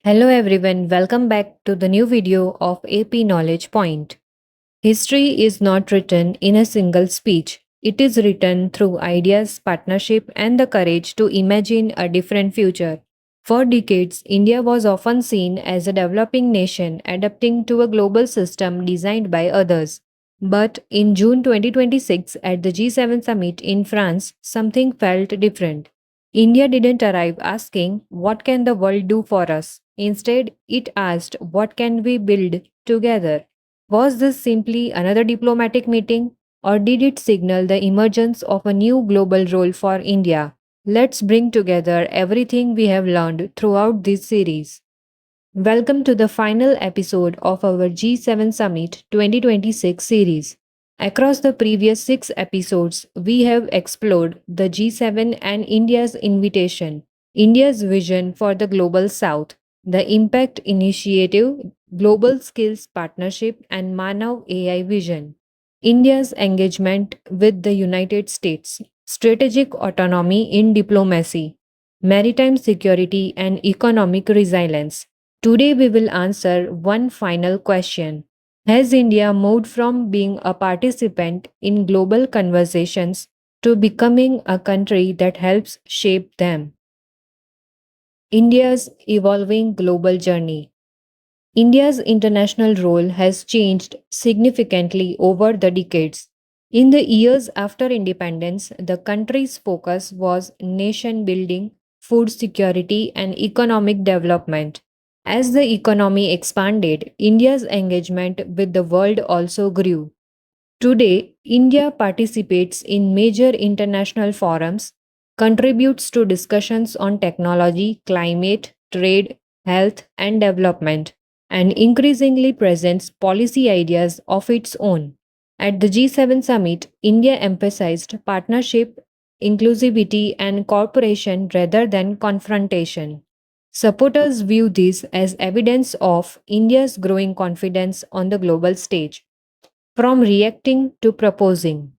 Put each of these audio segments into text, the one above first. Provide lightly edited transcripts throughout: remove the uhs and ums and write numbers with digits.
Hello everyone, welcome back to the new video of AP Knowledge Point. History is not written in a single speech. It is written through ideas, partnership, and the courage to imagine a different future. For decades, India was often seen as a developing nation adapting to a global system designed by others. But in June 2026, at the G7 summit in France, something felt different. India didn't arrive asking, "What can the world do for us?" Instead, it asked, "What can we build together?" Was this simply another diplomatic meeting, or did it signal the emergence of a new global role for India? Let's bring together everything we have learned throughout this series. Welcome to the final episode of our G7 Summit 2026 series. Across the previous 6 episodes, we have explored the G7 and India's invitation, India's vision for the Global South, the Impact Initiative, Global Skills Partnership, and MANAV AI Vision. India's engagement with the United States, strategic autonomy in diplomacy, maritime security, and economic resilience. Today, we will answer one final question. Has India moved from being a participant in global conversations to becoming a country that helps shape them? India's evolving global journey. India's international role has changed significantly over the decades. In the years after independence, the country's focus was nation building, food security, and economic development. As the economy expanded, India's engagement with the world also grew. Today, India participates in major international forums, contributes to discussions on technology, climate, trade, health, and development, and increasingly presents policy ideas of its own. At the G7 summit, India emphasized partnership, inclusivity, and cooperation rather than confrontation. Supporters view this as evidence of India's growing confidence on the global stage. From reacting to proposing.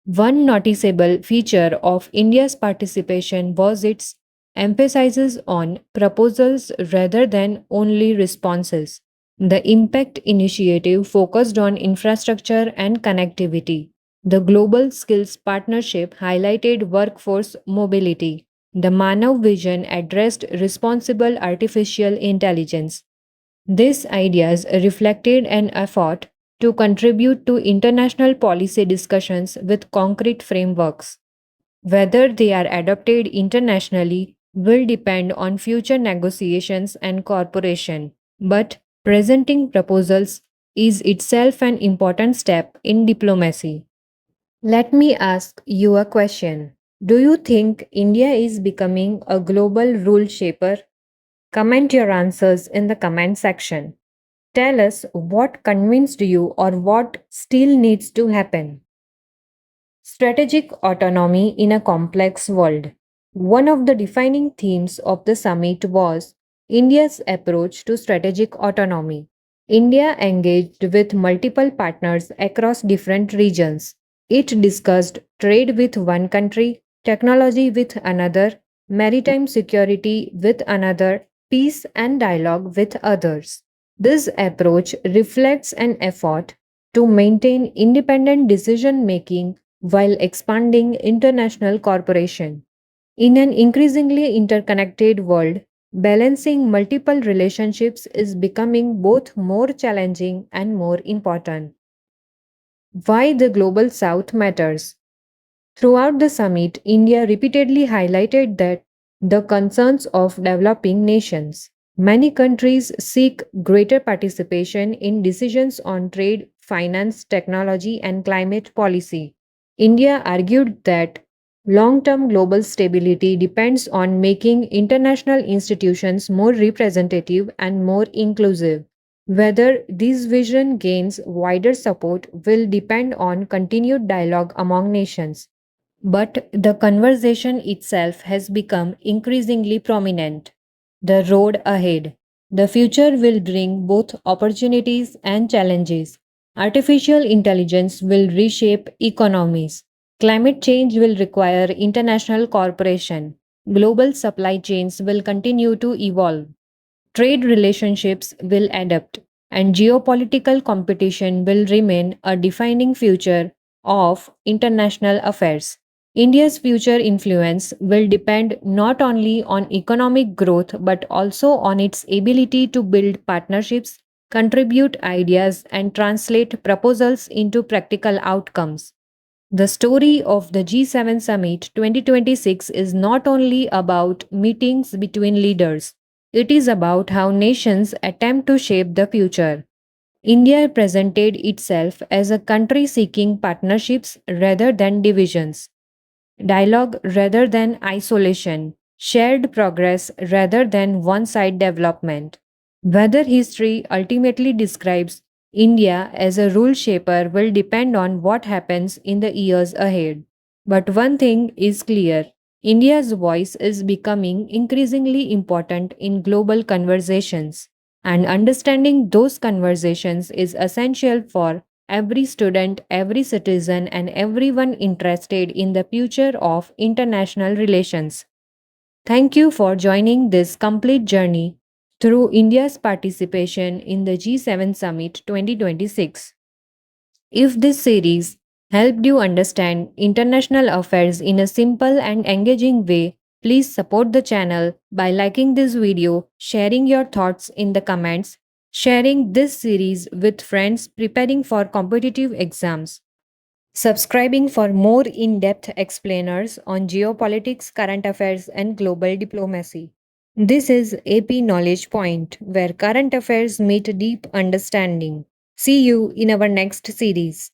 One noticeable feature of India's participation was its emphasis on proposals rather than only responses. The Impact Initiative focused on infrastructure and connectivity. The Global Skills Partnership highlighted workforce mobility. The Manav Vision addressed responsible artificial intelligence. These ideas reflected an effort to contribute to international policy discussions with concrete frameworks. Whether they are adopted internationally will depend on future negotiations and cooperation, but presenting proposals is itself an important step in diplomacy. Let me ask you a question. Do you think India is becoming a global rule shaper? Comment your answers in the comment section. Tell us what convinced you or what still needs to happen. Strategic autonomy in a complex world. One of the defining themes of the summit was India's approach to strategic autonomy. India engaged with multiple partners across different regions. It discussed trade with one country, technology with another, maritime security with another, peace and dialogue with others. This approach reflects an effort to maintain independent decision making while expanding international cooperation. In an increasingly interconnected world, balancing multiple relationships is becoming both more challenging and more important. Why the Global South matters. Throughout the summit, India repeatedly highlighted that the concerns of developing nations. Many countries seek greater participation in decisions on trade, finance, technology, and climate policy. India argued that long term global stability depends on making international institutions more representative and more inclusive. Whether this vision gains wider support will depend on continued dialogue among nations. But the conversation itself has become increasingly prominent. The road ahead. The future will bring both opportunities and challenges. Artificial intelligence will reshape economies. Climate change will require international cooperation. Global supply chains will continue to evolve. Trade relationships will adapt, and geopolitical competition will remain a defining feature of international affairs. India's future influence will depend not only on economic growth but also on its ability to build partnerships, contribute ideas, and translate proposals into practical outcomes. The story of the G7 Summit 2026 is not only about meetings between leaders, it is about how nations attempt to shape the future. India presented itself as a country seeking partnerships rather than divisions, dialogue rather than isolation, shared progress rather than one side development. Whether history ultimately describes India as a rule shaper will depend on what happens in the years ahead. But one thing is clear: India's voice is becoming increasingly important in global conversations, and understanding those conversations is essential for every student, every citizen, and everyone interested in the future of international relations. Thank you for joining this complete journey through India's participation in the G7 Summit 2026. If this series helped you understand international affairs in a simple and engaging way, please support the channel by liking this video, sharing your thoughts in the comments, sharing this series with friends preparing for competitive exams, subscribing for more in depth explainers on geopolitics, current affairs, and global diplomacy. This is AP Knowledge Point, where current affairs meet deep understanding. See you in our next series.